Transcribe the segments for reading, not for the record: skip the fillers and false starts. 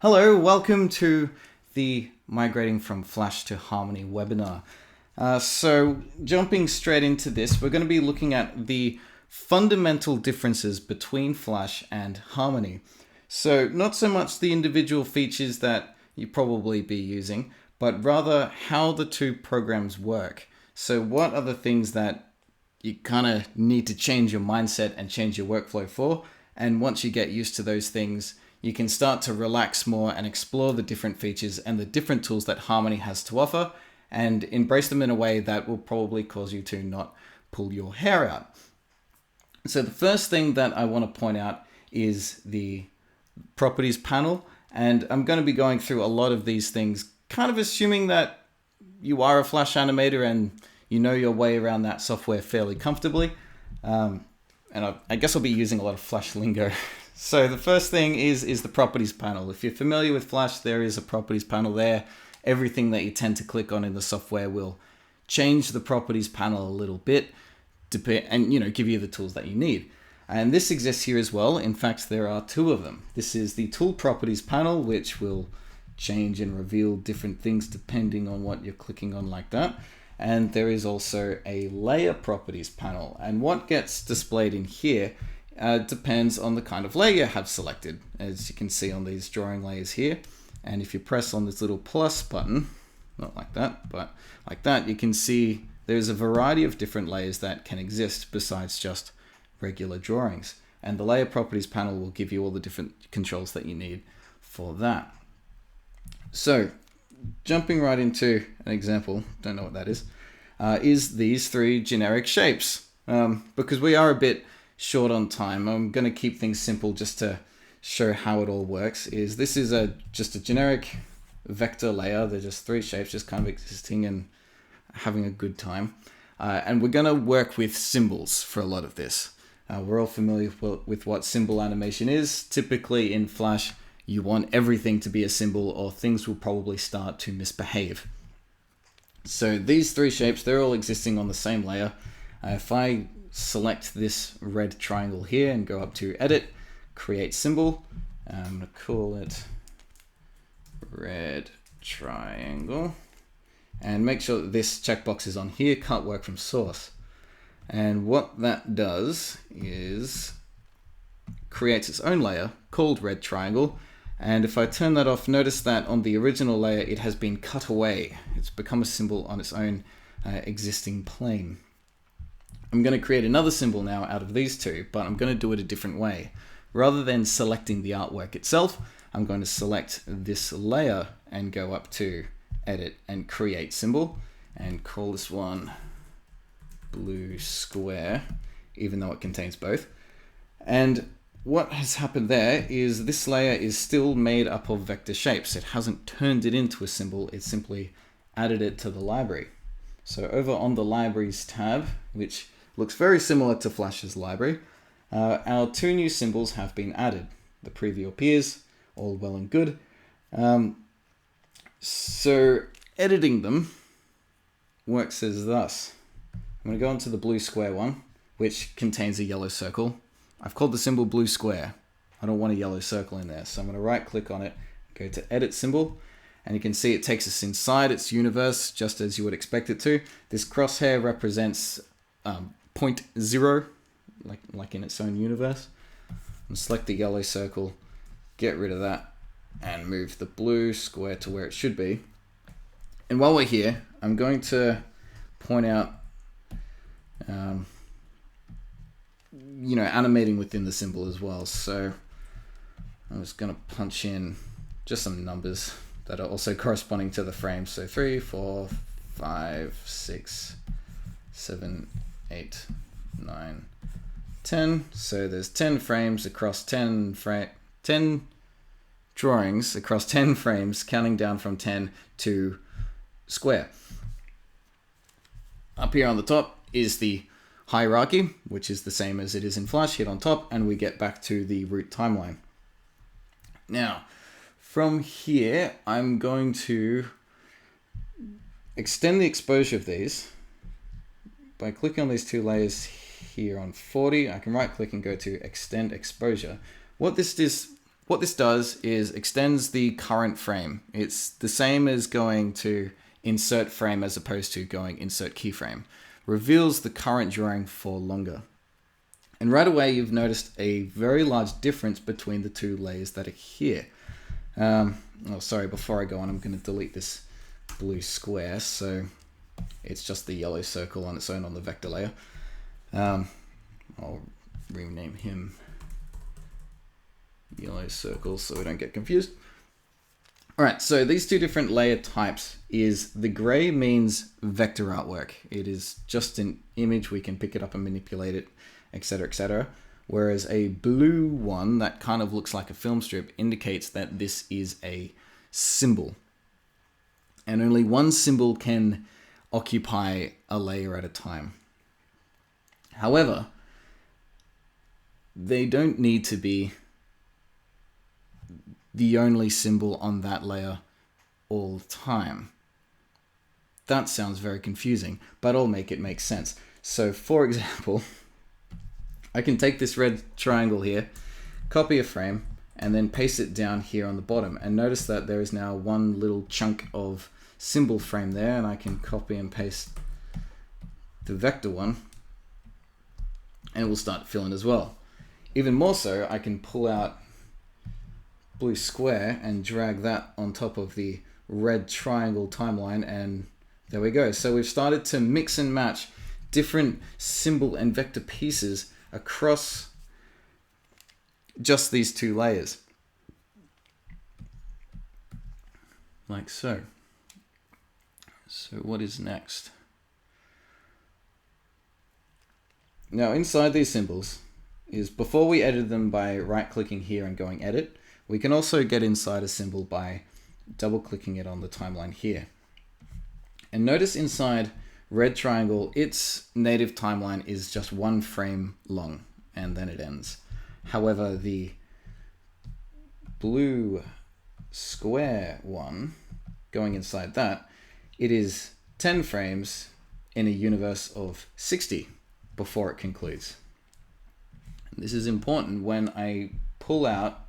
Hello, welcome to the Migrating from Flash to Harmony webinar. So jumping straight into this, we're going to be looking at the fundamental differences between Flash and Harmony. So not so much the individual features that you probably be using, but rather how the two programs work. So what are the things that you kind of need to change your mindset and change your workflow for? And once you get used to those things, you can start to relax more and explore the different features and the different tools that Harmony has to offer and embrace them in a way that will probably cause you to not pull your hair out. So the first thing that I want to point out is the properties panel. And I'm going to be going through a lot of these things, kind of assuming that you are a Flash animator and you know your way around that software fairly comfortably. And I guess I'll be using a lot of Flash lingo. So the first thing is the properties panel. If you're familiar with Flash, there is a properties panel there. Everything that you tend to click on in the software will change the properties panel a little bit and give you the tools that you need. And this exists here as well. In fact, there are two of them. This is the tool properties panel, which will change and reveal different things depending on what you're clicking on like that. And there is also a layer properties panel. And what gets displayed in here depends on the kind of layer you have selected, as you can see on these drawing layers here. And if you press on this little plus button, not like that, but like that, you can see there's a variety of different layers that can exist besides just regular drawings. And the layer properties panel will give you all the different controls that you need for that. So jumping right into an example, don't know what that is these three generic shapes. Because we are a bit short on time, I'm going to keep things simple just to show how it all works. This is just a generic vector layer. They're just three shapes just kind of existing and having a good time. And we're going to work with symbols for a lot of this. We're all familiar with what symbol animation is. Typically in Flash, you want everything to be a symbol or things will probably start to misbehave. So these three shapes, they're all existing on the same layer. If I select this red triangle here and go up to Edit, Create Symbol, I'm going to call it Red Triangle, and make sure that this checkbox is on here, Can't Work from Source. And what that does is creates its own layer called Red Triangle. And if I turn that off, notice that on the original layer, it has been cut away. It's become a symbol on its own existing plane. I'm going to create another symbol now out of these two, but I'm going to do it a different way. Rather than selecting the artwork itself, I'm going to select this layer and go up to Edit and Create Symbol and call this one Blue Square, even though it contains both. And what has happened there is this layer is still made up of vector shapes. It hasn't turned it into a symbol, it simply added it to the library. So over on the Libraries tab, which looks very similar to Flash's library, our two new symbols have been added. The preview appears, all well and good. So editing them works as thus. I'm going to go into the blue square one, which contains a yellow circle. I've called the symbol blue square. I don't want a yellow circle in there. So I'm going to right click on it, go to Edit Symbol, and you can see it takes us inside its universe, just as you would expect it to. This crosshair represents 0.0, like in its own universe. And select the yellow circle, get rid of that, and move the blue square to where it should be. And while we're here, I'm going to point out, animating within the symbol as well. So I'm just going to punch in just some numbers that are also corresponding to the frames. So 3, 4, 5, 6, 7, 8, 9, 10. So there's 10 frames across 10 drawings across 10 frames, counting down from 10 to square. Up here on the top is the hierarchy, which is the same as it is in Flash. Hit on top and we get back to the root timeline. Now, from here, I'm going to extend the exposure of these by clicking on these two layers here on 40. I can right click and go to extend exposure. What this what this does is extends the current frame. It's the same as going to insert frame as opposed to going insert keyframe. Reveals the current drawing for longer. And right away, you've noticed a very large difference between the two layers that are here. Before I go on, I'm going to delete this blue square. So it's just the yellow circle on its own on the vector layer. I'll rename him yellow circle so we don't get confused. All right, so these two different layer types is the gray means vector artwork. It is just an image. We can pick it up and manipulate it, etc., etc. Whereas a blue one that kind of looks like a film strip indicates that this is a symbol. And only one symbol can occupy a layer at a time. However, they don't need to be the only symbol on that layer all the time. That sounds very confusing, but I'll make it make sense. So for example, I can take this red triangle here, copy a frame, and then paste it down here on the bottom. And notice that there is now one little chunk of symbol frame there, and I can copy and paste the vector one, and it will start filling as well. Even more so, I can pull out blue square and drag that on top of the red triangle timeline, and there we go. So we've started to mix and match different symbol and vector pieces across just these two layers. Like so. So what is next? Now inside these symbols is, before we edit them by right-clicking here and going edit, we can also get inside a symbol by double-clicking it on the timeline here. And notice inside red triangle, its native timeline is just one frame long, and then it ends. However, the blue square one, going inside that, it is 10 frames in a universe of 60 before it concludes. This is important when I pull out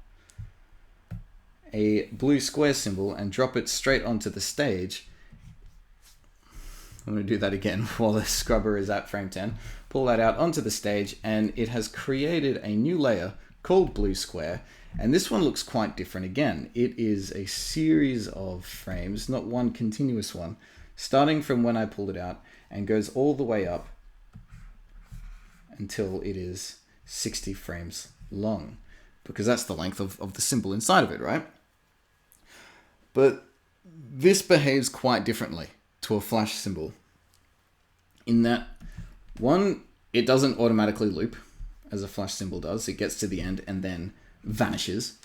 a blue square symbol and drop it straight onto the stage. I'm going to do that again while the scrubber is at frame 10. Pull that out onto the stage, and it has created a new layer called blue square. And this one looks quite different again. It is a series of frames, not one continuous one, starting from when I pulled it out and goes all the way up until it is 60 frames long, because that's the length of the symbol inside of it, right? But this behaves quite differently to a flash symbol in that, one, it doesn't automatically loop as a flash symbol does. It gets to the end and then vanishes.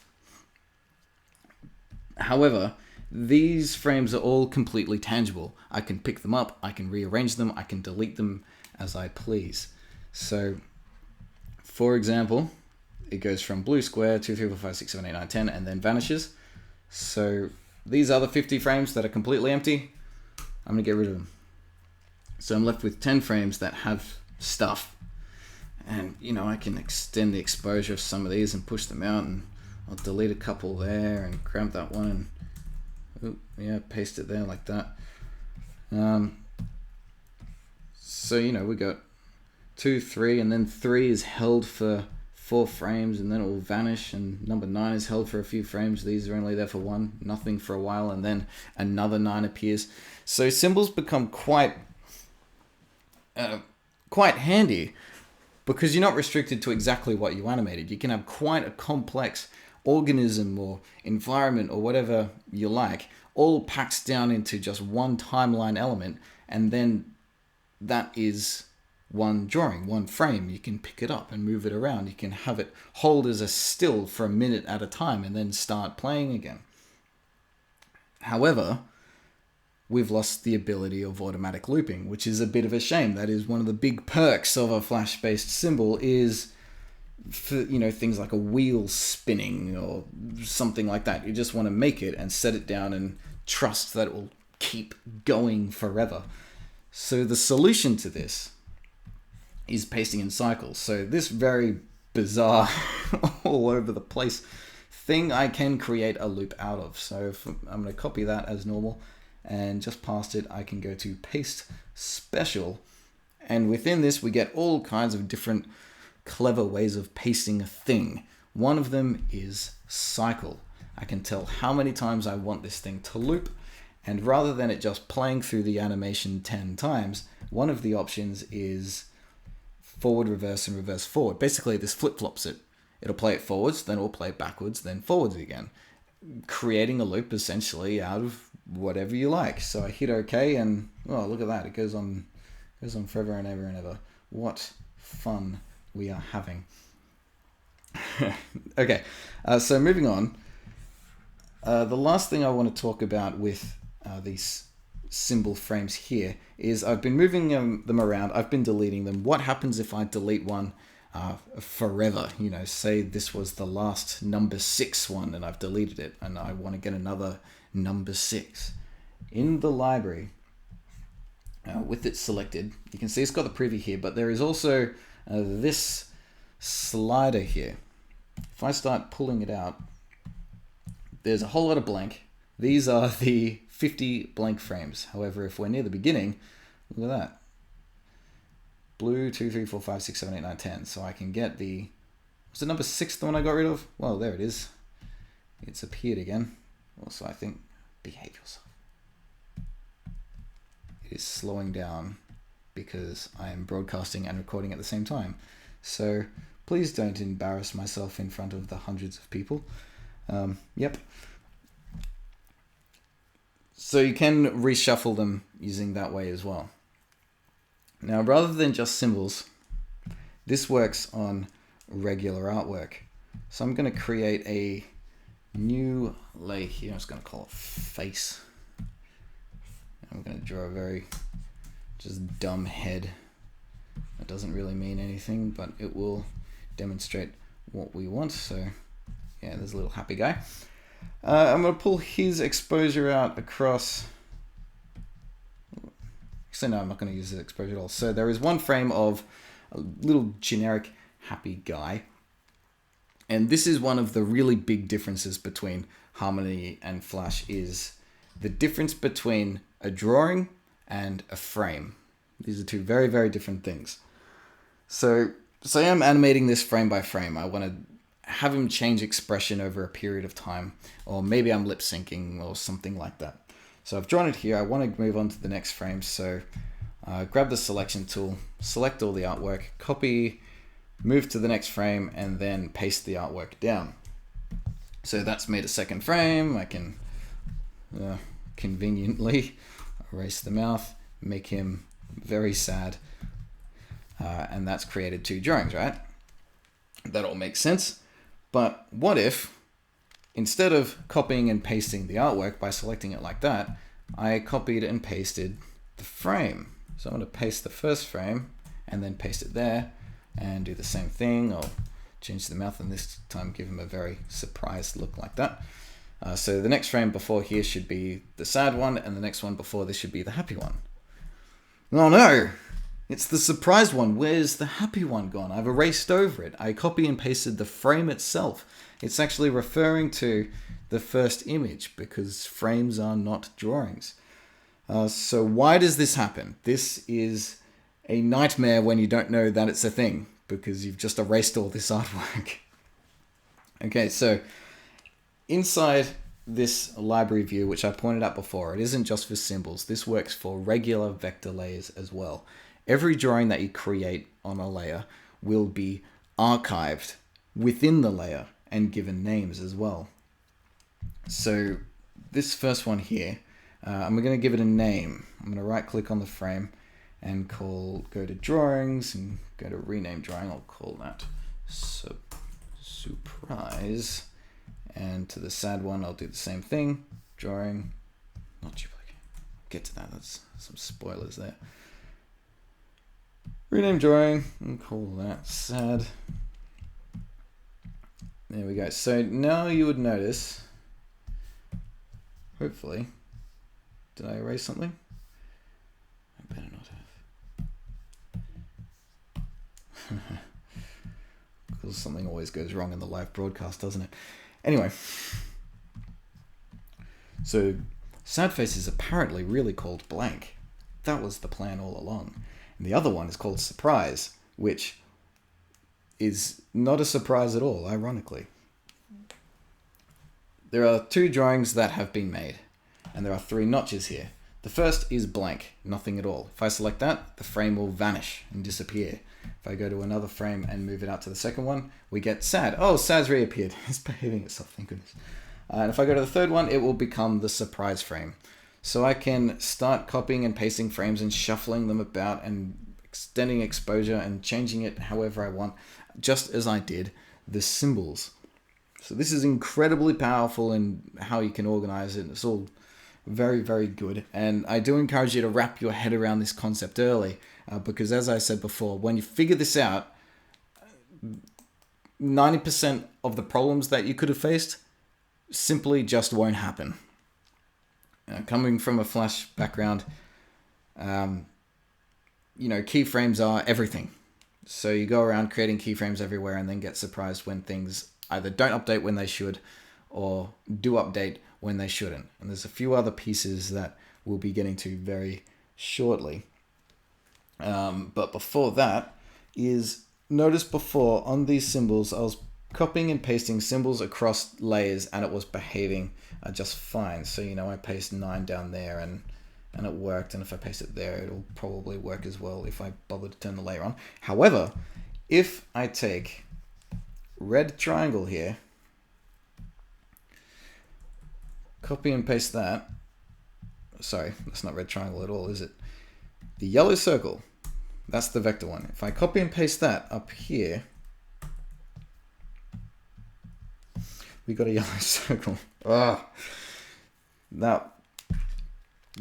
However, these frames are all completely tangible. I can pick them up, I can rearrange them, I can delete them as I please. So, for example, it goes from blue square, 2, 3, 4, 5, 6, 7, 8, 9, 10, and then vanishes. So these other 50 frames that are completely empty, I'm going to get rid of them. So I'm left with 10 frames that have stuff. And, you know, I can extend the exposure of some of these and push them out, and I'll delete a couple there and grab that one and paste it there like that. So, you know, we got 2, 3, and then 3 is held for 4 frames, and then it will vanish, and number 9 is held for a few frames. These are only there for 1, nothing for a while, and then another 9 appears. So symbols become quite handy, because you're not restricted to exactly what you animated. You can have quite a complex organism or environment or whatever you like, all packed down into just one timeline element, and then that is one drawing, one frame. You can pick it up and move it around. You can have it hold as a still for a minute at a time and then start playing again. However, we've lost the ability of automatic looping, which is a bit of a shame. That is one of the big perks of a flash-based symbol, is for, you know, things like a wheel spinning or something like that. You just want to make it and set it down and trust that it will keep going forever. So the solution to this is pasting in cycles. So this very bizarre, all over the place thing I can create a loop out of. So if I'm going to copy that as normal, and just past it, I can go to paste special. And within this, we get all kinds of different clever ways of pasting a thing. One of them is cycle. I can tell how many times I want this thing to loop. And rather than it just playing through the animation 10 times, one of the options is forward, reverse, and reverse forward. Basically, this flip-flops it. It'll play it forwards, then it'll play it backwards, then forwards again, creating a loop essentially out of whatever you like. So I hit OK, and oh, look at that. It goes on forever and ever and ever. What fun we are having. Okay, so moving on. The last thing I want to talk about with these symbol frames here is I've been moving them around. I've been deleting them. What happens if I delete one forever? You know, say this was the last number 6 one and I've deleted it and I want to get another number 6. In the library, with it selected, you can see it's got the preview here, but there is also this slider here. If I start pulling it out, there's a whole lot of blank. These are the 50 blank frames. However, if we're near the beginning, look at that. Blue, 2, 3, 4, 5, 6, 7, 8, 9, 10. So I can get the, was the number 6 the one I got rid of? Well, there it is. It's appeared again. Also, I think, behave yourself. It is slowing down because I am broadcasting and recording at the same time. So please don't embarrass myself in front of the hundreds of people. Yep. So you can reshuffle them using that way as well. Now, rather than just symbols, this works on regular artwork. So I'm going to create a new layer here. I'm just going to call it face. I'm going to draw a very just dumb head. That doesn't really mean anything, but it will demonstrate what we want. So yeah, there's a little happy guy. I'm going to pull his exposure out across. So no, I'm not going to use the exposure at all. So there is one frame of a little generic happy guy. And this is one of the really big differences between Harmony and Flash, is the difference between a drawing and a frame. These are two very, very different things. So say I'm animating this frame by frame. I want to have him change expression over a period of time, or maybe I'm lip syncing or something like that. So I've drawn it here. I want to move on to the next frame. So grab the selection tool, select all the artwork, copy, move to the next frame, and then paste the artwork down. So that's made a second frame. I can conveniently erase the mouth, make him very sad, and that's created 2 drawings, right? That all makes sense. But what if, instead of copying and pasting the artwork by selecting it like that, I copied and pasted the frame? So I'm going to paste the first frame and then paste it there and do the same thing. I'll change the mouth and this time give him a very surprised look like that. So the next frame before here should be the sad one, and the next one before this should be the happy one. Oh no! It's the surprised one. Where's the happy one gone? I've erased over it. I copy and pasted the frame itself. It's actually referring to the first image because frames are not drawings. So why does this happen? This is a nightmare when you don't know that it's a thing because you've just erased all this artwork. Okay, so inside this library view, which I pointed out before, it isn't just for symbols. This works for regular vector layers as well. Every drawing that you create on a layer will be archived within the layer and given names as well. So this first one here, I'm going to give it a name. I'm going to right click on the frame and go to drawings and go to rename drawing. I'll call that surprise. And to the sad one, I'll do the same thing. Drawing, not duplicate. Get to that. That's some spoilers there. Rename drawing and call that sad. There we go. So now you would notice, hopefully, did I erase something? I better not have. Because something always goes wrong in the live broadcast, doesn't it? Anyway, so sad face is apparently really called blank. That was the plan all along. And the other one is called surprise, which is not a surprise at all, ironically. There are 2 drawings that have been made, and there are 3 notches here. The first is blank, nothing at all. If I select that, the frame will vanish and disappear. If I go to another frame and move it out to the second one, we get sad. Oh, sad's reappeared. It's behaving itself, thank goodness. And if I go to the third one, it will become the surprise frame. So I can start copying and pasting frames and shuffling them about and extending exposure and changing it however I want, just as I did the symbols. So this is incredibly powerful in how you can organize it. It's all very, very good. And I do encourage you to wrap your head around this concept early, because as I said before, when you figure this out, 90% of the problems that you could have faced simply just won't happen. Coming from a Flash background, keyframes are everything. So you go around creating keyframes everywhere and then get surprised when things either don't update when they should or do update when they shouldn't. And there's a few other pieces that we'll be getting to very shortly. But before that is, notice before on these symbols, I was copying and pasting symbols across layers and it was behaving just fine. So, I paste 9 down there and it worked. And if I paste it there, it'll probably work as well if I bother to turn the layer on. However, if I take red triangle here, copy and paste that. Sorry, that's not red triangle at all, is it? The yellow circle, that's the vector one. If I copy and paste that up here, we got a yellow circle. That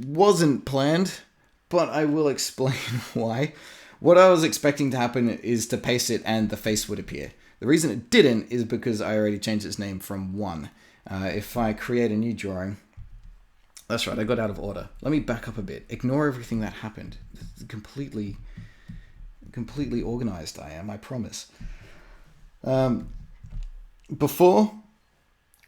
wasn't planned, but I will explain why. What I was expecting to happen is to paste it and the face would appear. The reason it didn't is because I already changed its name from 1. If I create a new drawing, that's right, I got out of order. Let me back up a bit. Ignore everything that happened. Completely organized I am, I promise. Before,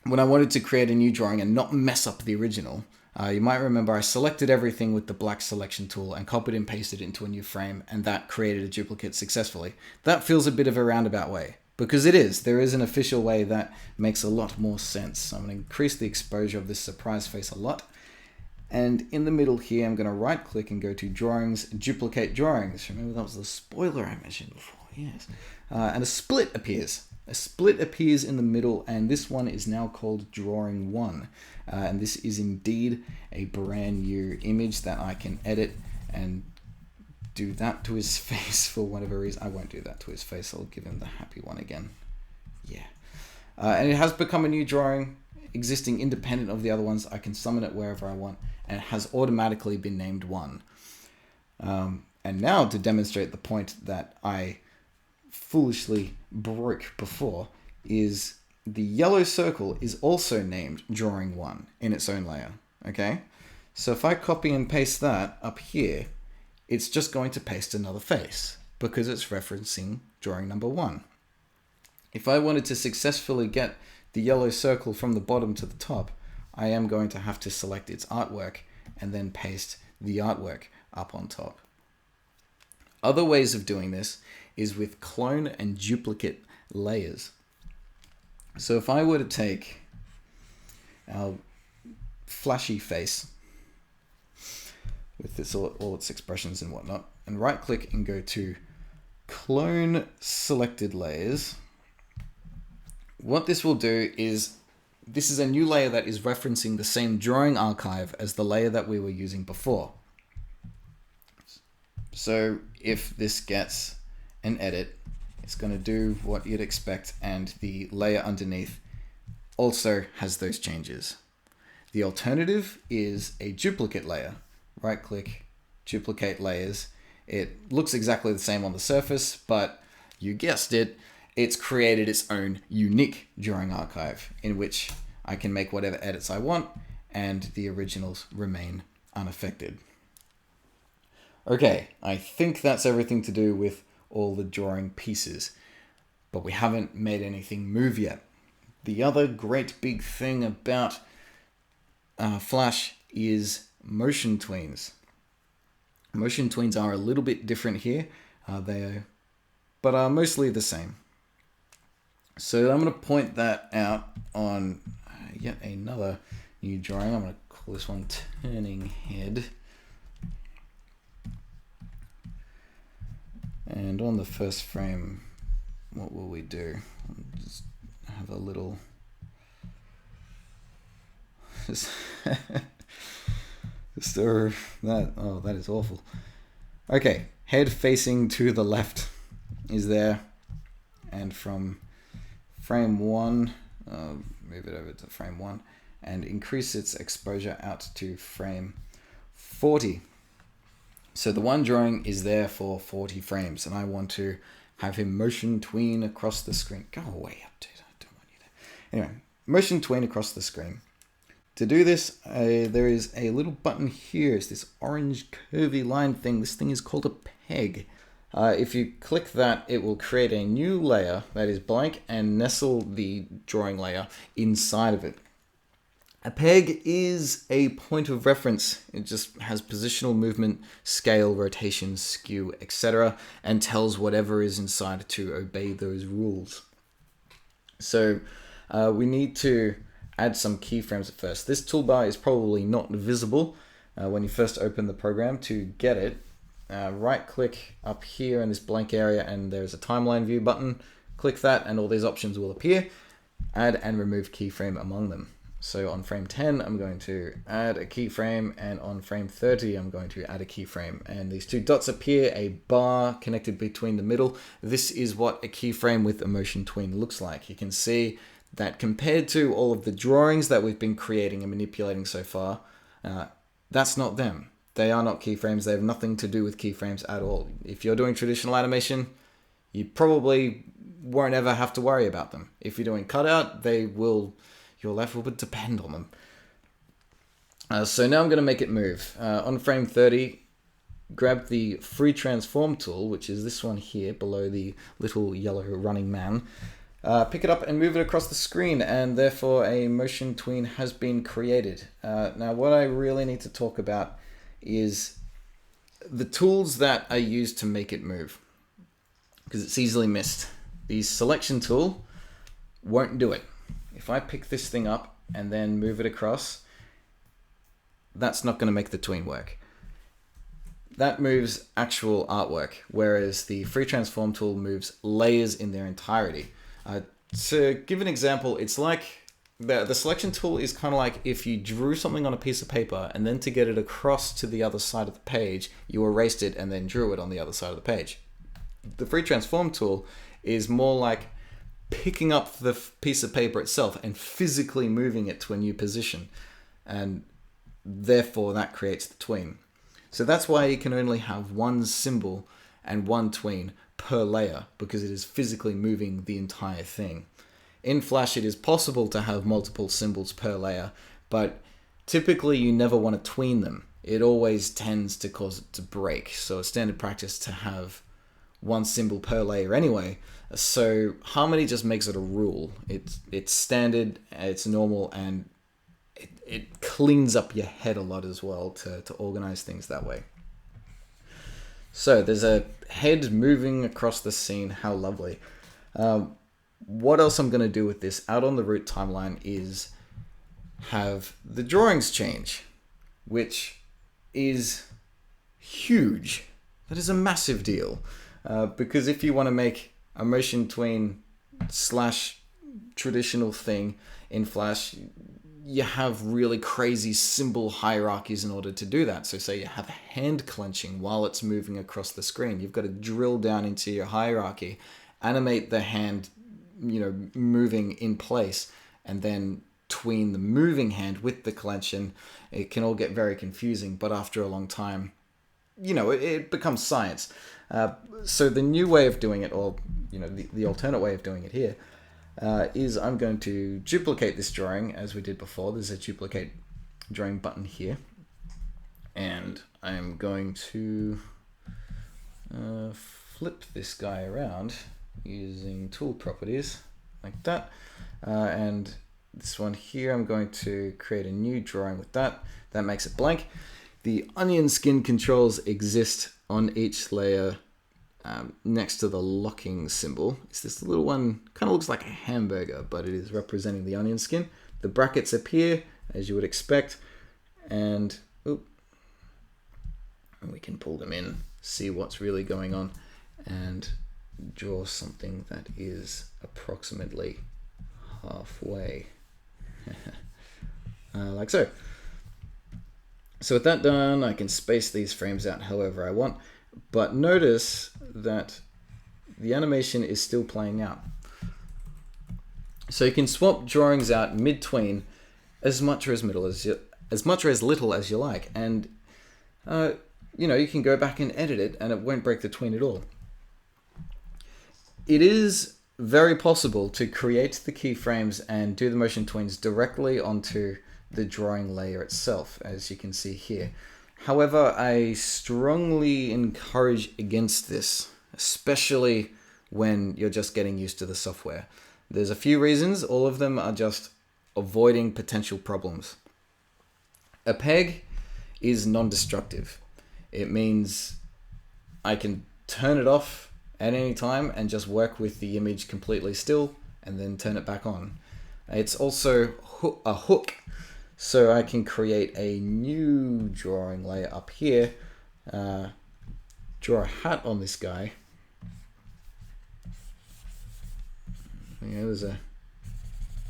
when I wanted to create a new drawing and not mess up the original, you might remember I selected everything with the black selection tool and copied and pasted it into a new frame, and that created a duplicate successfully. That feels a bit of a roundabout way, because there is an official way that makes a lot more sense. I'm going to increase the exposure of this surprise face a lot. And in the middle here, I'm going to right click and go to drawings, duplicate drawings. Remember that was the spoiler I mentioned before, yes. And a split appears. A split appears in the middle, and this one is now called drawing 1. And this is indeed a brand new image that I can edit and do that to his face for whatever reason. I won't do that to his face. I'll give him the happy one again. Yeah. And it has become a new drawing, existing independent of the other ones. I can summon it wherever I want, and it has automatically been named 1. And now to demonstrate the point that I foolishly broke before is the yellow circle is also named drawing 1 in its own layer. Okay. So if I copy and paste that up here, it's just going to paste another face because it's referencing drawing number 1. If I wanted to successfully get the yellow circle from the bottom to the top, I am going to have to select its artwork and then paste the artwork up on top. Other ways of doing this is with clone and duplicate layers. So if I were to take our flashy face with this all its expressions and whatnot, and right click and go to clone selected layers, what this will do is, this is a new layer that is referencing the same drawing archive as the layer that we were using before. So if this gets an edit, it's going to do what you'd expect, and the layer underneath also has those changes. The alternative is a duplicate layer. Right click, duplicate layers. It looks exactly the same on the surface, but you guessed it, it's created its own unique drawing archive in which I can make whatever edits I want and the originals remain unaffected. Okay, I think that's everything to do with all the drawing pieces, but we haven't made anything move yet. The other great big thing about Flash is motion tweens. Motion tweens are a little bit different here, but are mostly the same. So I'm going to point that out on yet another new drawing. I'm going to call this one Turning Head. And on the first frame, what will we do? Just have a little... that is awful. Okay, head facing to the left is there. And from frame 1, move it over to frame 1 and increase its exposure out to frame 40. So the one drawing is there for 40 frames, and I want to have him motion tween across the screen. Go away, update. I don't want you there. Anyway, motion tween across the screen. To do this, there is a little button here. It's this orange curvy line thing. This thing is called a peg. If you click that, it will create a new layer that is blank and nestle the drawing layer inside of it. A peg is a point of reference. It just has positional movement, scale, rotation, skew, etc., and tells whatever is inside to obey those rules. So we need to add some keyframes at first. This toolbar is probably not visible when you first open the program. To get it, right click up here in this blank area and there's a timeline view button. Click that and all these options will appear. Add and remove keyframe among them. So on frame 10, I'm going to add a keyframe, and on frame 30, I'm going to add a keyframe. And these two dots appear, a bar connected between the middle. This is what a keyframe with a motion tween looks like. You can see that compared to all of the drawings that we've been creating and manipulating so far, that's not them. They are not keyframes. They have nothing to do with keyframes at all. If you're doing traditional animation, you probably won't ever have to worry about them. If you're doing cutout, your life will depend on them. So now I'm going to make it move. On frame 30, grab the free transform tool, which is this one here below the little yellow running man. Pick it up and move it across the screen, and therefore a motion tween has been created. Now what I really need to talk about is the tools that are used to make it move, because it's easily missed. The selection tool won't do it. If I pick this thing up and then move it across, that's not going to make the tween work. That moves actual artwork, whereas the free transform tool moves layers in their entirety. To give an example, it's like the selection tool is kind of like if you drew something on a piece of paper and then to get it across to the other side of the page, you erased it and then drew it on the other side of the page. The free transform tool is more like picking up the piece of paper itself and physically moving it to a new position, and therefore that creates the tween. So that's why you can only have one symbol and one tween per layer, because it is physically moving the entire thing. In Flash, it is possible to have multiple symbols per layer, but typically you never want to tween them. It always tends to cause it to break. So it's standard practice to have one symbol per layer anyway. So Harmony just makes it a rule. It's standard, it's normal, and it cleans up your head a lot as well to organize things that way. So there's a head moving across the scene. How lovely. What else I'm going to do with this out on the root timeline is have the drawings change, which is huge. That is a massive deal. Because if you want to make a motion tween / traditional thing in Flash, you have really crazy symbol hierarchies in order to do that. So say you have a hand clenching while it's moving across the screen. You've got to drill down into your hierarchy, animate the hand, moving in place, and then tween the moving hand with the clench, and it can all get very confusing. But after a long time, it becomes science. So the new way of doing it, or the alternate way of doing it here, is I'm going to duplicate this drawing as we did before. There's a duplicate drawing button here, and I'm going to flip this guy around using tool properties like that. And this one here, I'm going to create a new drawing with that. That makes it blank. The onion skin controls exist on each layer next to the locking symbol. It's this little one, kind of looks like a hamburger, but it is representing the onion skin. The brackets appear, as you would expect, and we can pull them in, see what's really going on, and draw something that is approximately halfway, like so. So with that done, I can space these frames out however I want, but notice that the animation is still playing out. So you can swap drawings out mid-tween as much or as little as you like, and you can go back and edit it and it won't break the tween at all. It is very possible to create the keyframes and do the motion tweens directly onto the drawing layer itself, as you can see here. However, I strongly encourage against this, especially when you're just getting used to the software. There's a few reasons, all of them are just avoiding potential problems. A peg is non-destructive. It means I can turn it off at any time and just work with the image completely still and then turn it back on. It's also a hook, so I can create a new drawing layer up here, draw a hat on this guy. There's a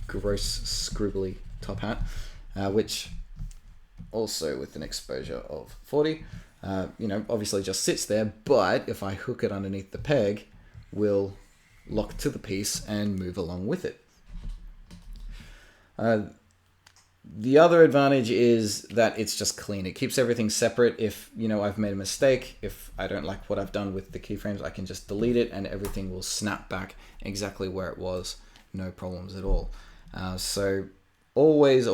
gross scribbly top hat, which also with an exposure of 40, obviously just sits there, but if I hook it underneath the peg, will lock to the piece and move along with it. The other advantage is that it's just clean. It keeps everything separate. If I've made a mistake, if I don't like what I've done with the keyframes, I can just delete it and everything will snap back exactly where it was. No problems at all. So always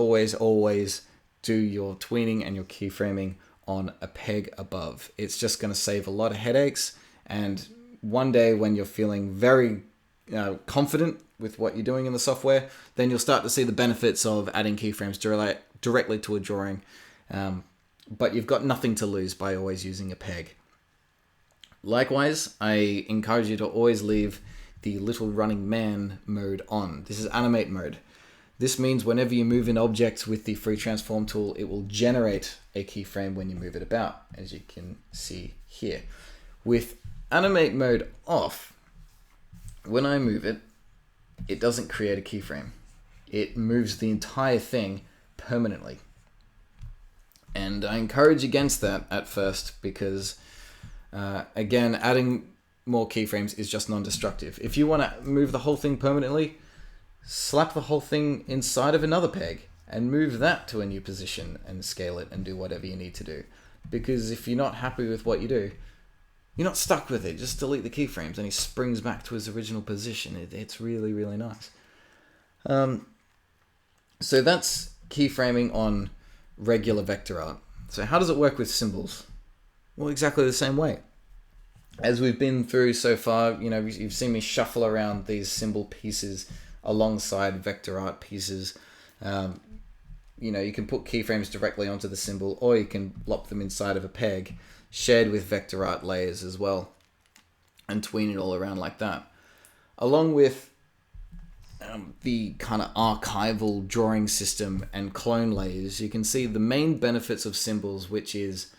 do your tweening and your keyframing on a peg above. It's just going to save a lot of headaches, and one day when you're feeling very confident with what you're doing in the software, then you'll start to see the benefits of adding keyframes directly to a drawing, but you've got nothing to lose by always using a peg. Likewise, I encourage you to always leave the little running man mode on. This is animate mode. This means whenever you move an object with the free transform tool, it will generate a keyframe when you move it about, as you can see here. With animate mode off, when I move it, it doesn't create a keyframe. It moves the entire thing permanently. And I encourage against that at first because, again, adding more keyframes is just non-destructive. If you want to move the whole thing permanently, slap the whole thing inside of another peg and move that to a new position and scale it and do whatever you need to do. Because if you're not happy with what you do, you're not stuck with it. Just delete the keyframes and he springs back to his original position. It's really, really nice. So that's keyframing on regular vector art. So how does it work with symbols? Well, exactly the same way. As we've been through so far, you've seen me shuffle around these symbol pieces alongside vector art pieces. You can put keyframes directly onto the symbol, or you can lop them inside of a peg, shared with vector art layers as well, and tween it all around like that. Along with the kind of archival drawing system and clone layers, you can see the main benefits of symbols, which is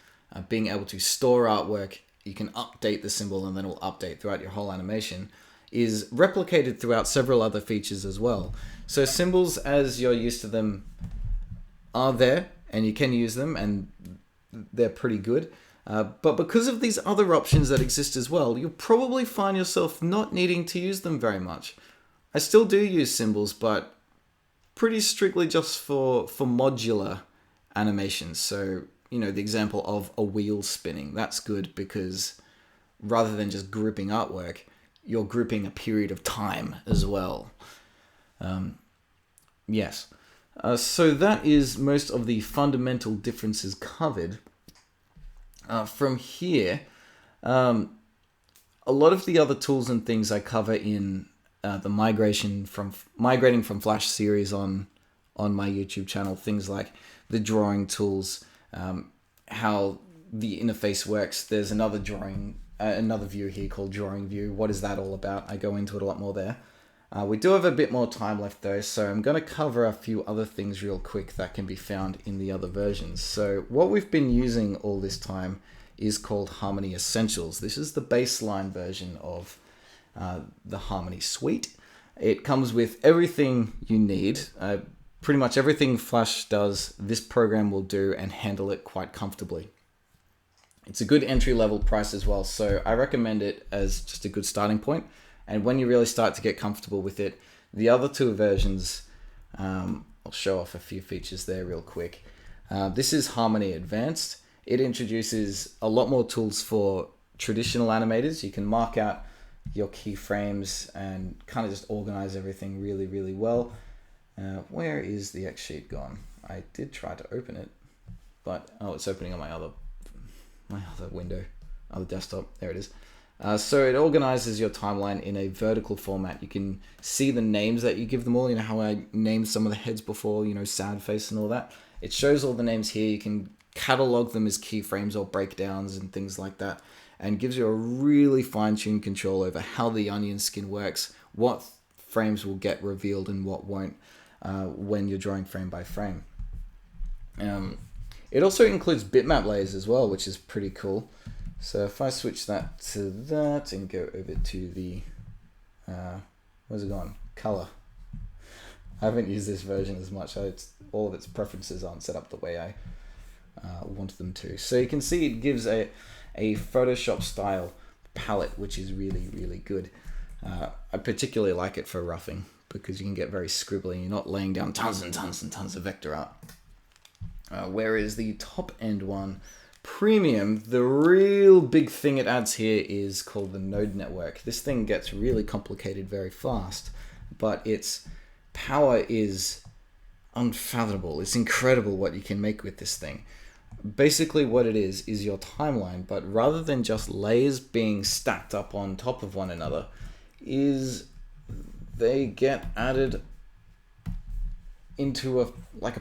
being able to store artwork. You can update the symbol and then it will update throughout your whole animation, is replicated throughout several other features as well. So symbols, as you're used to them, are there and you can use them and they're pretty good. But because of these other options that exist as well, you'll probably find yourself not needing to use them very much. I still do use symbols, but pretty strictly just for modular animations. So, the example of a wheel spinning, that's good because rather than just grouping artwork, you're grouping a period of time as well. Yes. So that is most of the fundamental differences covered. From here, a lot of the other tools and things I cover in the migrating from Flash series on my YouTube channel. Things like the drawing tools, how the interface works. There's another view here called Drawing View. What is that all about? I go into it a lot more there. We do have a bit more time left though, so I'm going to cover a few other things real quick that can be found in the other versions. So what we've been using all this time is called Harmony Essentials. This is the baseline version of the Harmony suite. It comes with everything you need. Pretty much everything Flash does, this program will do and handle it quite comfortably. It's a good entry-level price as well, so I recommend it as just a good starting point. And when you really start to get comfortable with it, the other two versions, I'll show off a few features there real quick. This is Harmony Advanced. It introduces a lot more tools for traditional animators. You can mark out your keyframes and kind of just organize everything really, really well. Where is the X sheet gone? I did try to open it, but it's opening on my other window, other desktop. There it is. So it organizes your timeline in a vertical format. You can see the names that you give them all. You know how I named some of the heads before, sad face and all that. It shows all the names here. You can catalog them as keyframes or breakdowns and things like that, and gives you a really fine-tuned control over how the onion skin works, what frames will get revealed and what won't when you're drawing frame by frame. It also includes bitmap layers as well, which is pretty cool. So if I switch that to that and go over to the, where's it gone? Color. I haven't used this version as much. All of its preferences aren't set up the way I wanted them to. So you can see it gives a Photoshop style palette, which is really, really good. I particularly like it for roughing because you can get very scribbly. You're not laying down tons and tons and tons of vector art. Whereas the top end one, Premium, the real big thing it adds here is called the node network. This thing gets really complicated very fast, but its power is unfathomable. It's incredible what you can make with this thing. Basically what it is your timeline, but rather than just layers being stacked up on top of one another, is they get added into a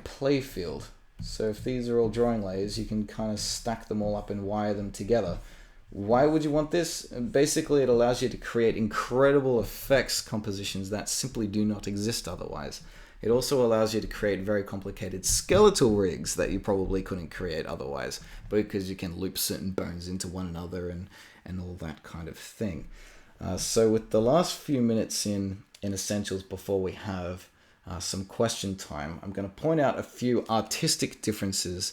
play field. So if these are all drawing layers, you can kind of stack them all up and wire them together. Why would you want this? Basically, it allows you to create incredible effects compositions that simply do not exist otherwise. It also allows you to create very complicated skeletal rigs that you probably couldn't create otherwise, because you can loop certain bones into one another and all that kind of thing. So with the last few minutes in Essentials before we have some question time, I'm going to point out a few artistic differences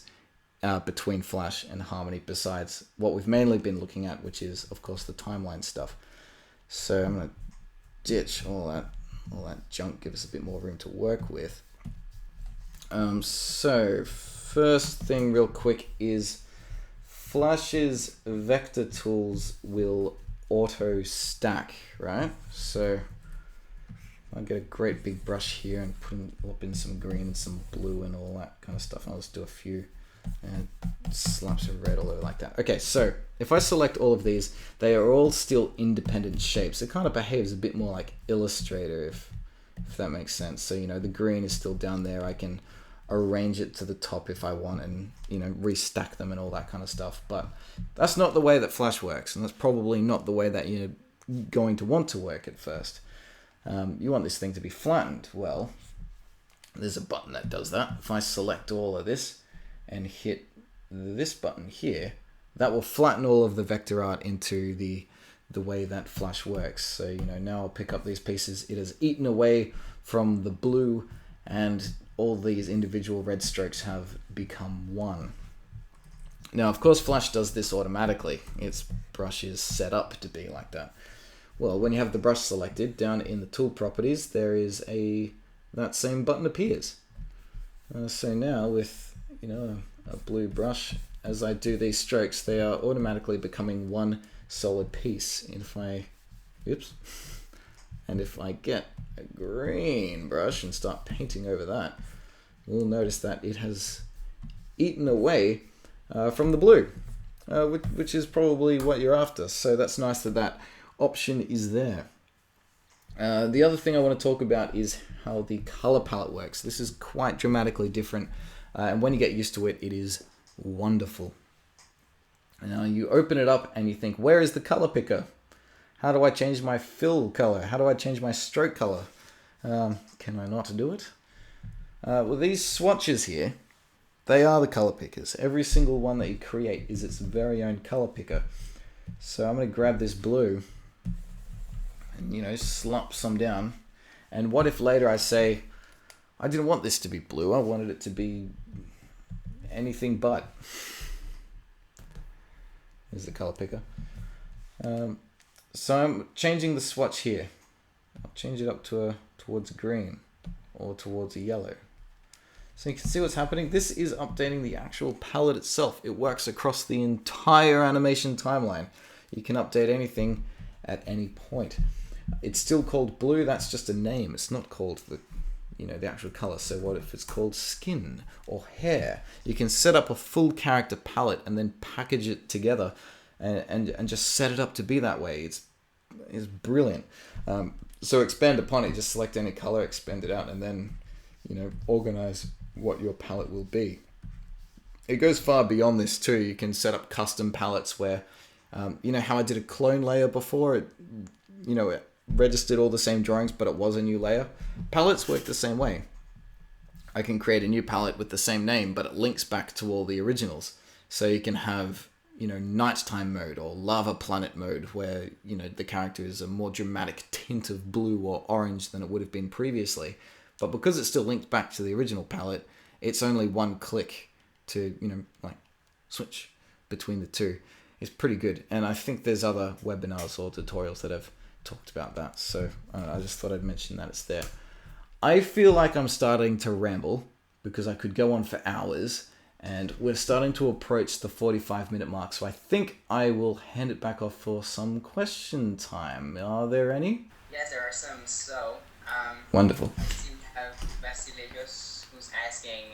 between Flash and Harmony besides what we've mainly been looking at, which is, of course, the timeline stuff. So I'm going to ditch all that junk, give us a bit more room to work with. So first thing real quick is Flash's vector tools will auto stack, right? So I'll get a great big brush here and put in some green and some blue and all that kind of stuff. I'll just do a few and slaps of red all over like that. Okay, so if I select all of these, they are all still independent shapes. It kind of behaves a bit more like Illustrator, if that makes sense. So, the green is still down there. I can arrange it to the top if I want and, restack them and all that kind of stuff. But that's not the way that Flash works, and that's probably not the way that you're going to want to work at first. You want this thing to be flattened. Well, there's a button that does that. If I select all of this and hit this button here, that will flatten all of the vector art into the way that Flash works. So, now I'll pick up these pieces. It has eaten away from the blue, and all these individual red strokes have become one. Now, of course, Flash does this automatically. Its brush is set up to be like that. Well, when you have the brush selected, down in the tool properties, there is that same button appears. So now with a blue brush, as I do these strokes, they are automatically becoming one solid piece. And if I get a green brush and start painting over that, we'll notice that it has eaten away from the blue, which is probably what you're after. So that's nice that option is there. The other thing I want to talk about is how the color palette works. This is quite dramatically different, and when you get used to it, it is wonderful. Now you open it up and you think, where is the color picker? How do I change my fill color? How do I change my stroke color? Can I not do it? Well, these swatches here, they are the color pickers. Every single one that you create is its very own color picker. So I'm going to grab this blue and, slop some down. And what if later I say, I didn't want this to be blue, I wanted it to be anything but. Here's the color picker. So I'm changing the swatch here. I'll change it up to towards green or towards a yellow. So you can see what's happening. This is updating the actual palette itself. It works across the entire animation timeline. You can update anything at any point. It's still called blue. That's just a name. It's not called the actual color. So what if it's called skin or hair? You can set up a full character palette and then package it together and just set it up to be that way. It's brilliant. So expand upon it. Just select any color, expand it out, and then organize what your palette will be. It goes far beyond this too. You can set up custom palettes where, how I did a clone layer before. It registered all the same drawings, but it was a new layer. Palettes work the same way. I can create a new palette with the same name, but it links back to all the originals. So you can have, nighttime mode or lava planet mode where, the character is a more dramatic tint of blue or orange than it would have been previously. But because it's still linked back to the original palette, it's only one click to, switch between the two. It's pretty good. And I think there's other webinars or tutorials that have talked about that. So I just thought I'd mention that it's there. I feel like I'm starting to ramble because I could go on for hours, and we're starting to approach the 45-minute mark. So I think I will hand it back off for some question time. Are there any? Yes, there are some. So, wonderful. I see we have Vasileios who's asking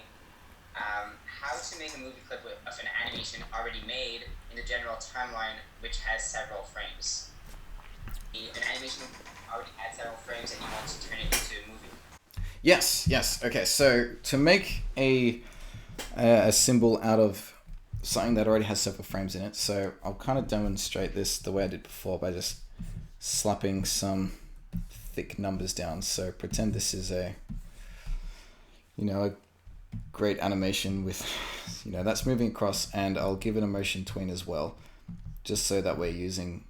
how to make a movie clip of an animation already made in the general timeline, which has several frames. An animation already had several frames and you want to turn it into a movie. Yes. Okay, so to make a symbol out of something that already has several frames in it, so I'll kind of demonstrate this the way I did before by just slapping some thick numbers down. So pretend this is a great animation with, that's moving across, and I'll give it a motion tween as well, just so that we're using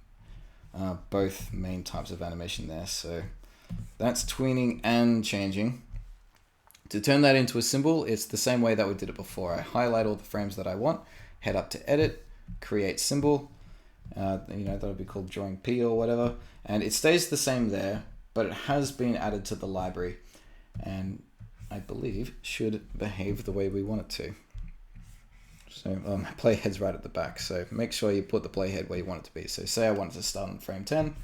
both main types of animation there. So that's tweening and changing. To turn that into a symbol, it's the same way that we did it before. I highlight all the frames that I want, head up to edit, create symbol, that'll be called drawing P or whatever, and it stays the same there, but it has been added to the library and I believe should behave the way we want it to. So my playhead's right at the back, so make sure you put the playhead where you want it to be. So say I want it to start on frame 10,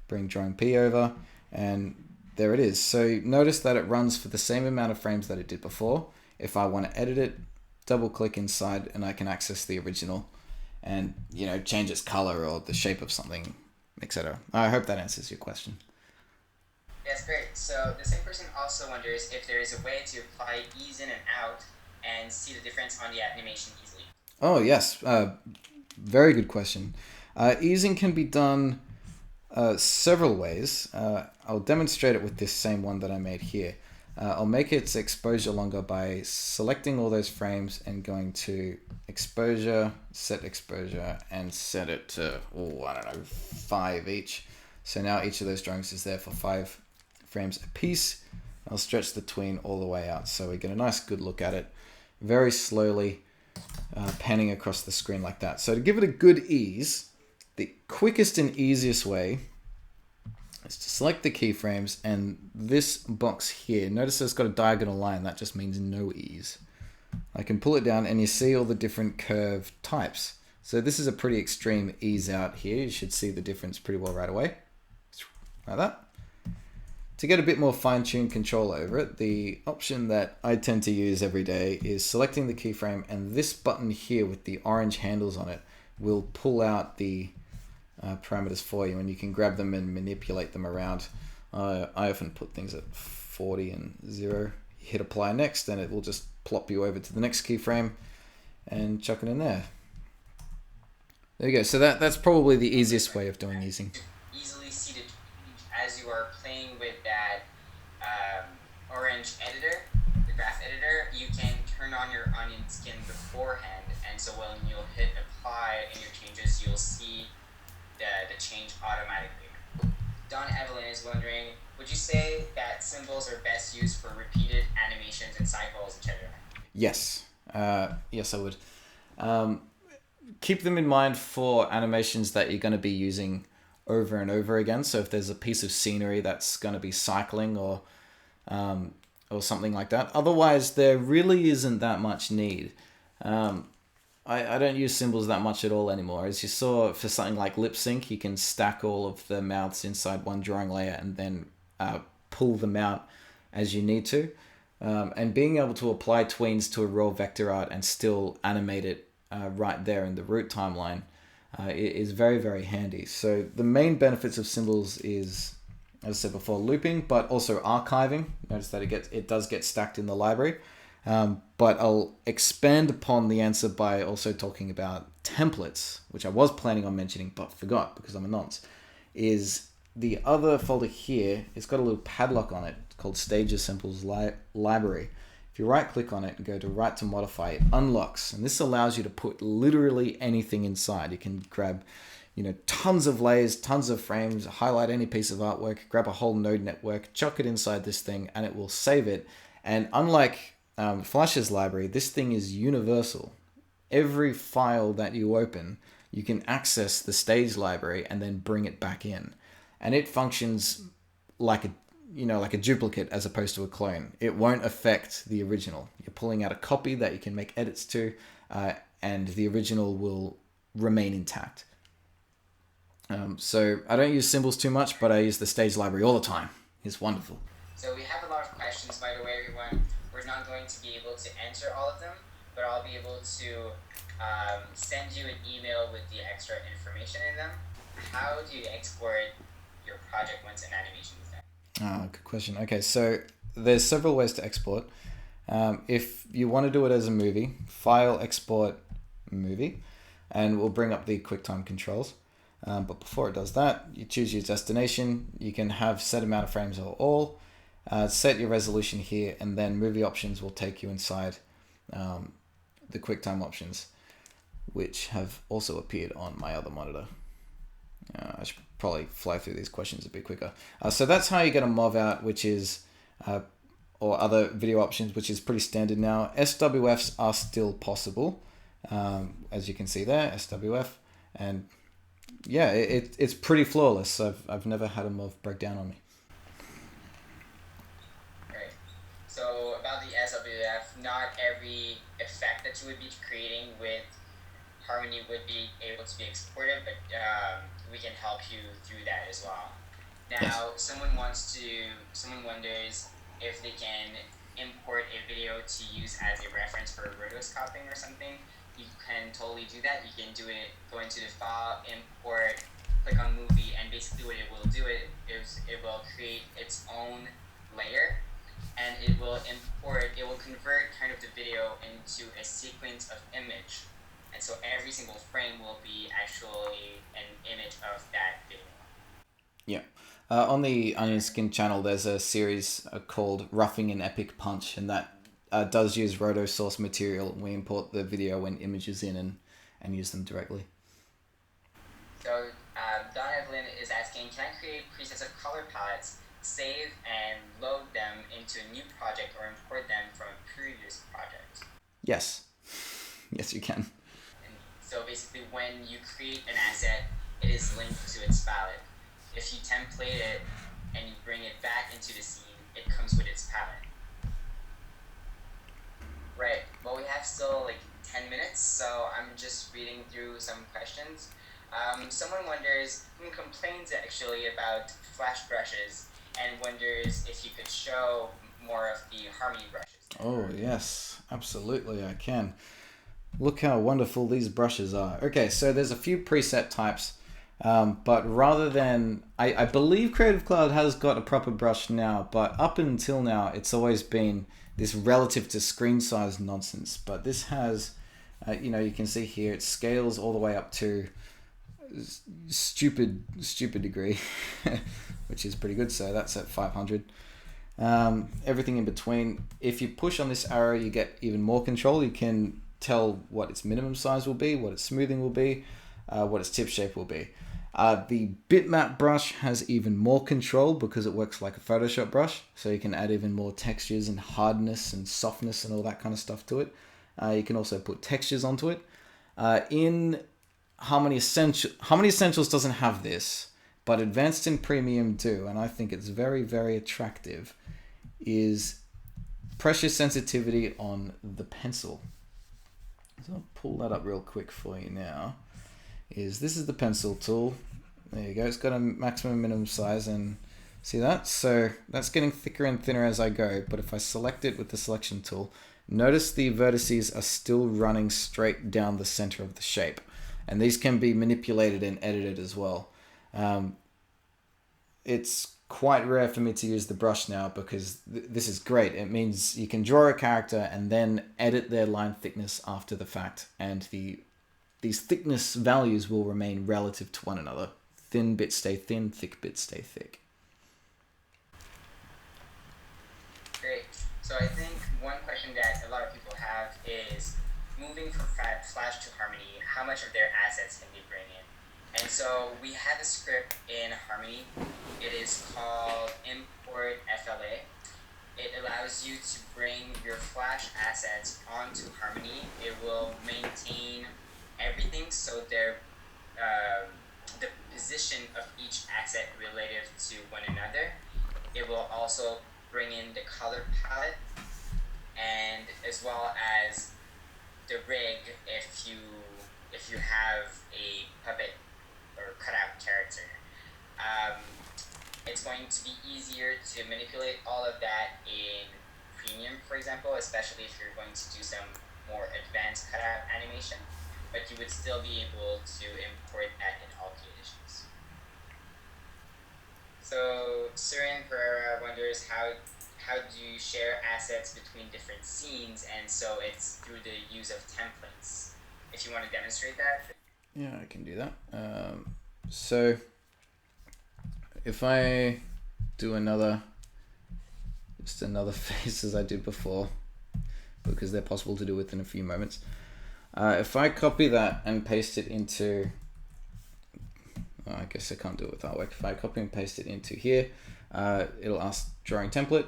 bring drawing P over, and there it is. So notice that it runs for the same amount of frames that it did before. If I want to edit it, double click inside and I can access the original and change its color or the shape of something, etc. I hope that answers your question. Yes, great. So the same person also wonders if there is a way to apply ease in and out and see the difference on the animation easily. Oh yes, very good question. Easing can be done several ways. I'll demonstrate it with this same one that I made here. I'll make its exposure longer by selecting all those frames and going to exposure, and set it to, 5 each. So now each of those drawings is there for 5 frames a piece. I'll stretch the tween all the way out so we get a nice good look at it, very slowly panning across the screen like that. So to give it a good ease, the quickest and easiest way is to select the keyframes, and this box here, notice it's got a diagonal line. That just means no ease. I can pull it down and you see all the different curve types. So this is a pretty extreme ease out here. You should see the difference pretty well right away. Like that. To get a bit more fine-tuned control over it, the option that I tend to use every day is selecting the keyframe, and this button here with the orange handles on it will pull out the parameters for you, and you can grab them and manipulate them around I often put things at 40 and 0. You hit apply next, and it will just plop you over to the next keyframe and chuck it in there. There you go. So that's probably the easiest way of doing easing. Easily see the change as you are playing with that orange editor, the graph editor. You can turn on your onion skin beforehand, and so when you'll hit apply in your changes, you'll see the change automatically. Don Evelyn is wondering, would you say that symbols are best used for repeated animations and cycles, etc.? Yes. Yes, I would. Keep them in mind for animations that you're going to be using over and over again. So if there's a piece of scenery that's going to be cycling or something like that. Otherwise, there really isn't that much need. I don't use symbols that much at all anymore. As you saw for something like lip sync, you can stack all of the mouths inside one drawing layer and then pull them out as you need to. And being able to apply tweens to a raw vector art and still animate it right there in the root timeline is very, very handy. So the main benefits of symbols is, as I said before, looping, but also archiving. Notice that it does get stacked in the library. But I'll expand upon the answer by also talking about templates, which I was planning on mentioning but forgot because I'm a nonce. Is the other folder here, it's got a little padlock on it called Stages Symbols Library. If you right click on it and go to write to modify, it unlocks, and this allows you to put literally anything inside. You can grab tons of layers, tons of frames, highlight any piece of artwork, grab a whole node network, chuck it inside this thing, and it will save it. And unlike Flash's library, this thing is universal. Every file that you open, you can access the stage library and then bring it back in. And it functions like a duplicate as opposed to a clone. It won't affect the original. You're pulling out a copy that you can make edits to, and the original will remain intact. So I don't use symbols too much, but I use the stage library all the time. It's wonderful. So we have a lot of questions, by the way, everyone. We're not going to be able to answer all of them, but I'll be able to send you an email with the extra information in them. How do you export your project once an animation is done? Good question. Okay, so there's several ways to export. If you want to do it as a movie, file, export, movie, and we'll bring up the QuickTime controls. But before it does that, you choose your destination. You can have set amount of frames or all. Set your resolution here, and then movie options will take you inside the QuickTime options, which have also appeared on my other monitor. I should probably fly through these questions a bit quicker. So that's how you get a MOV out, which is, or other video options, which is pretty standard now. SWFs are still possible, as you can see there, SWF, and yeah, it's pretty flawless. I've never had a MOV break down on me. Right. So about the SWF, not every effect that you would be creating with Harmony would be able to be exported, but we can help you through that as well. Now, yes. Someone wonders if they can import a video to use as a reference for rotoscoping or something. You can totally do that. You can do it, go into the file, import, click on movie, and basically what it will do is it will create its own layer, and it will convert kind of the video into a sequence of image. And so every single frame will be actually an image of that video. Yeah. On the Onion Skin channel, there's a series called Roughing an Epic Punch, and that does use roto source material. We import the video and images in and use them directly. So Don Evelyn is asking, can I create presets of color palettes, save and load them into a new project, or import them from a previous project? Yes. Yes, you can. So basically, when you create an asset, it is linked to its palette. If you template it and you bring it back into the scene, it comes with its palette. Right. Well, we have still like 10 minutes, so I'm just reading through some questions. Someone wonders, complains actually about flash brushes and wonders if you could show more of the Harmony brushes. Oh, yes, absolutely, I can. Look how wonderful these brushes are. Okay, so there's a few preset types But rather than, I believe Creative Cloud has got a proper brush now, but up until now, it's always been this relative to screen size nonsense. But this has, you can see here, it scales all the way up to stupid degree, which is pretty good. So that's at 500. Everything in between. If you push on this arrow, you get even more control. You can tell what its minimum size will be, what its smoothing will be, what its tip shape will be. The bitmap brush has even more control because it works like a Photoshop brush, so you can add even more textures and hardness and softness and all that kind of stuff to it. You can also put textures onto it. In Harmony Essentials doesn't have this, but Advanced and Premium do, and I think it's very, very attractive, is pressure sensitivity on the pencil. So I'll pull that up real quick for you now. This is the pencil tool. There you go. It's got a maximum minimum size, and see that? So that's getting thicker and thinner as I go, but if I select it with the selection tool, notice the vertices are still running straight down the center of the shape, and these can be manipulated and edited as well. It's quite rare for me to use the brush now because this is great. It means you can draw a character and then edit their line thickness after the fact, and these thickness values will remain relative to one another. Thin bits stay thin, thick bits stay thick. Great. So I think one question that a lot of people have is, moving from Flash to Harmony, how much of their assets can they bring in? And so we have a script in Harmony. It is called import FLA. It allows you to bring your Flash assets onto Harmony. It will maintain everything, so they're the position of each asset relative to one another. It will also bring in the color palette, and as well as the rig if you have a puppet or cutout character. It's going to be easier to manipulate all of that in Premium, for example, especially if you're going to do some more advanced cutout animation, but you would still be able to import that in all conditions. So Surin Pereira wonders how do you share assets between different scenes, and so it's through the use of templates. If you want to demonstrate that. Yeah, I can do that. So if I do another face as I did before, because they're possible to do within a few moments. If I copy that and paste it into, I guess I can't do it with artwork. If I copy and paste it into here, it'll ask drawing template,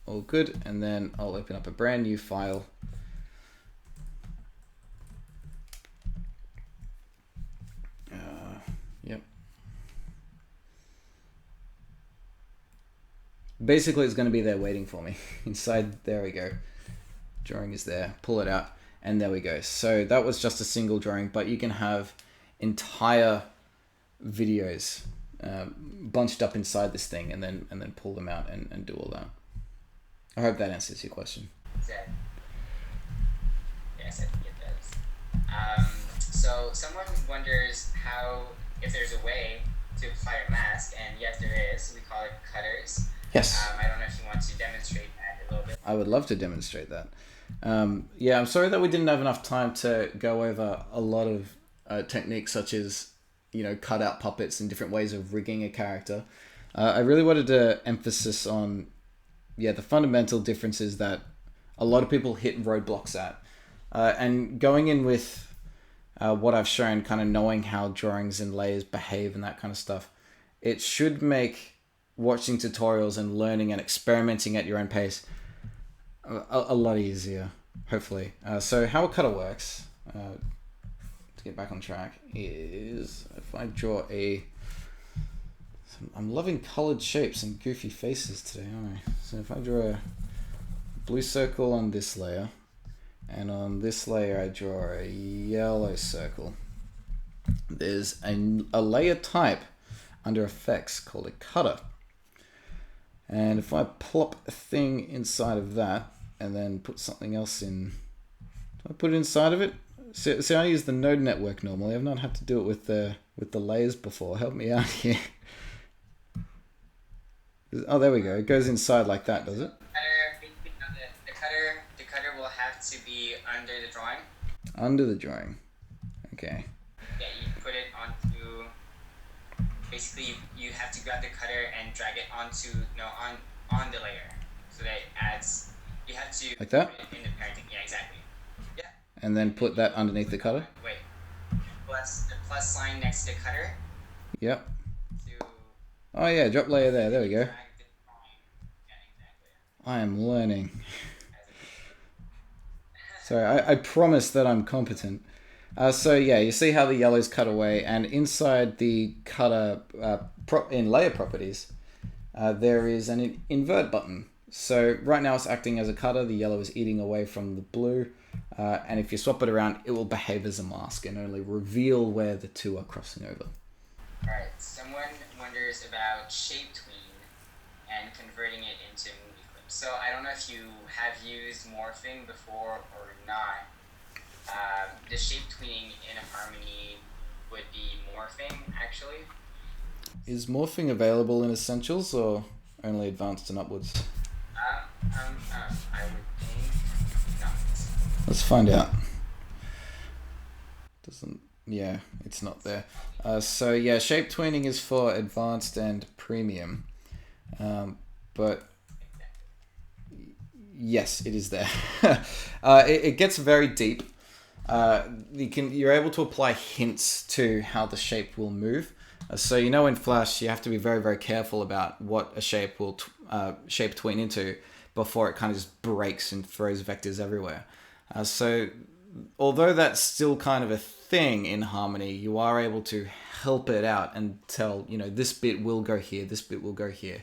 all good, and then I'll open up a brand new file. Yep. Basically, it's going to be there waiting for me. Inside, there we go. Drawing is there. Pull it out, and there we go. So that was just a single drawing, but you can have entire videos bunched up inside this thing, and then pull them out and do all that. I hope that answers your question. Yes, I think it does. So someone wonders if there's a way to apply a mask, and yes, there is. We call it cutters. Yes. I don't know if you want to demonstrate that a little bit. I would love to demonstrate that. Yeah, I'm sorry that we didn't have enough time to go over a lot of techniques such as, cut out puppets and different ways of rigging a character. I really wanted to emphasize on, the fundamental differences that a lot of people hit roadblocks at. And going in with what I've shown, kind of knowing how drawings and layers behave and that kind of stuff, it should make watching tutorials and learning and experimenting at your own pace a lot easier, hopefully. So how a cutter works, to get back on track, is if I draw I'm loving colored shapes and goofy faces today, aren't I? So if I draw a blue circle on this layer, and on this layer I draw a yellow circle, there's a layer type under effects called a cutter. And if I plop a thing inside of that and then put something else in, do I put it inside of it? So I use the node network normally. I've not had to do it with the layers before. Help me out here. Oh, there we go. It goes inside like that, does it? The cutter will have to be under the drawing. Under the drawing. Okay. Yeah, you put it onto. Basically, you have to grab the cutter and drag it onto on the layer, so that it adds. You have to like that. Put it in the parenting. Yeah, exactly. Yeah. And then put that underneath the cutter. Wait. The plus sign next to the cutter. Yep. Oh yeah, drop layer there. There we go. I am learning. Sorry, I promise that I'm competent. So yeah, you see how the yellow's cut away, and inside the cutter in layer properties, there is an invert button. So right now it's acting as a cutter. The yellow is eating away from the blue, and if you swap it around, it will behave as a mask and only reveal where the two are crossing over. Alright, someone wonders about shape tween and converting it into movie clips. So I don't know if you have used morphing before or not. The shape tweening in Harmony would be morphing, actually. Is morphing available in Essentials or only Advanced and upwards? I would think not. Let's find out. Yeah, it's not there. So yeah, shape tweening is for Advanced and Premium, but yes, it is there. It gets very deep. You're able to apply hints to how the shape will move. So in Flash, you have to be very, very careful about what a shape will shape tween into before it kind of just breaks and throws vectors everywhere. So although that's still kind of a thing in Harmony, you are able to help it out and tell, this bit will go here, this bit will go here.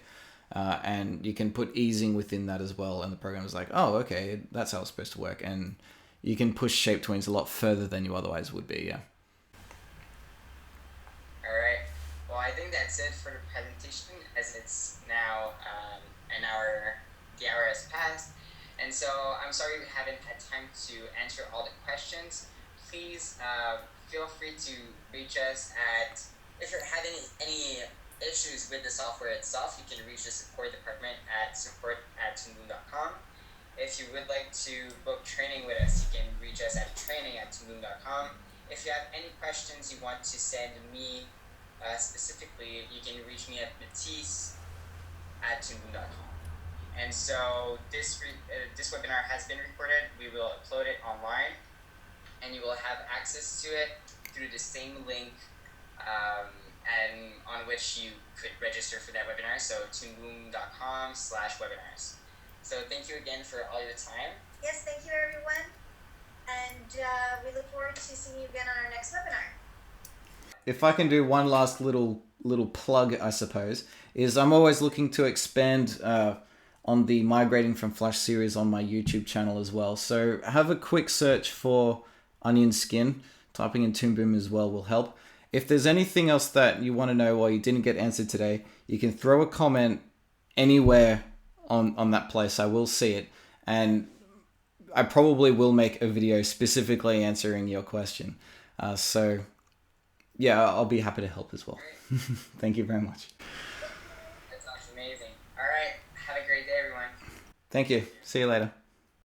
And you can put easing within that as well. And the program is like, oh, okay, that's how it's supposed to work. And you can push shape tweens a lot further than you otherwise would be, yeah. All right. Well, I think that's it for the presentation, as it's now the hour has passed. And so I'm sorry we haven't had time to answer all the questions. Please feel free to reach us at, if you're having any issues with the software itself, you can reach the support department at support@toonboom.com. If you would like to book training with us, you can reach us at training@toonboom.com. If you have any questions you want to send me specifically, you can reach me at matisse@toonboom.com. And so this webinar has been recorded. We will upload it online, and you will have access to it through the same link and on which you could register for that webinar, so toonboom.com/webinars. So thank you again for all your time. Yes, thank you everyone, and we look forward to seeing you again on our next webinar. If I can do one last little plug, I suppose, is I'm always looking to expand on the Migrating from Flash series on my YouTube channel as well. So have a quick search for Onion Skin. Typing in Toon Boom as well will help. If there's anything else that you want to know or you didn't get answered today, you can throw a comment anywhere on that place. I will see it. And I probably will make a video specifically answering your question. So yeah, I'll be happy to help as well. Thank you very much. That sounds amazing. All right. Have a great day, everyone. Thank you. See you later.